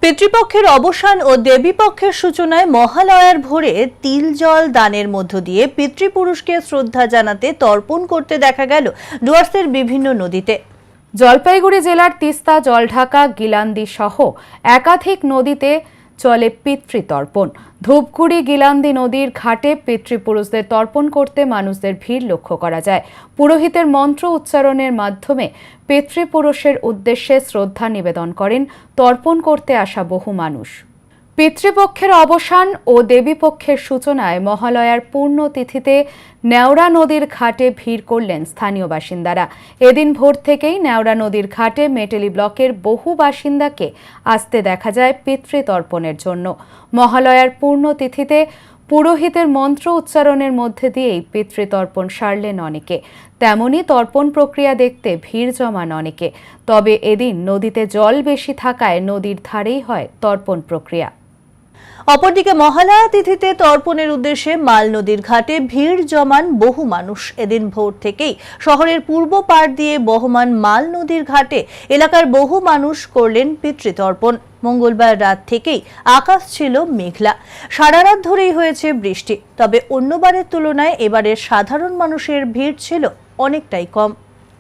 পিতৃপক্ষের অবসান ও দেবীপক্ষের সূচনায় মহালয়ার ভোরে তিল জল দানের মধ্য দিয়ে পিতৃপুরুষকে শ্রদ্ধা জানাতে তর্পণ করতে দেখা গেল ডুয়ার্সের বিভিন্ন নদীতে। জলপাইগুড়ি জেলার তিস্তা, জলঢাকা, গিলান্দি সহ একাধিক নদীতে চলে পিতৃতর্পণ। ধূপগুড়ি, গিলান্দি নদীর ঘাটে পিতৃপুরুষদের তর্পণ করতে মানুষদের ভিড় লক্ষ্য করা যায়। পুরোহিতের মন্ত্র উচ্চারণের মাধ্যমে পিতৃপুরুষের উদ্দেশ্যে শ্রদ্ধা নিবেদন করেন তর্পণ করতে আসা বহু মানুষ। পিতৃপক্ষের অবসান ও দেবীপক্ষের সূচনায় মহালয়ার পূর্ণ তিথিতে নেওড়া নদীর ঘাটে ভিড় করলেন স্থানীয় বাসিন্দারা। এদিন ভোর থেকেই নেওড়া নদীর ঘাটে মেটেলি ব্লকের বহু বাসিন্দাকে আসতে দেখা যায় পিতৃতর্পণের জন্য। মহালয়ার পূর্ণ তিথিতে পুরোহিতের মন্ত্র উচ্চারণের মধ্যে দিয়েই পিতৃতর্পণ সারলেন অনেকে। তেমনি তর্পণ প্রক্রিয়া দেখতে ভিড় জমান অনেকে। তবে এদিন নদীতে জল বেশি থাকায় নদীর ধারেই হয় তর্পণ প্রক্রিয়া। অপরদিকে মহালয়া তিথিতে তর্পণের উদ্দেশ্যে মাল নদীর ঘাটে ভিড় জমান বহু মানুষ। এদিন ভোর থেকেই শহরের পূর্ব পাড় দিয়ে বহমান মাল নদীর ঘাটে এলাকার বহু মানুষ করলেন পিতৃতর্পণ। মঙ্গলবার রাত থেকেই আকাশ ছিল মেঘলা, সারা রাত ধরেই হয়েছে বৃষ্টি। তবে অন্যবারের তুলনায় এবারের সাধারণ মানুষের ভিড় ছিল অনেকটাই কম।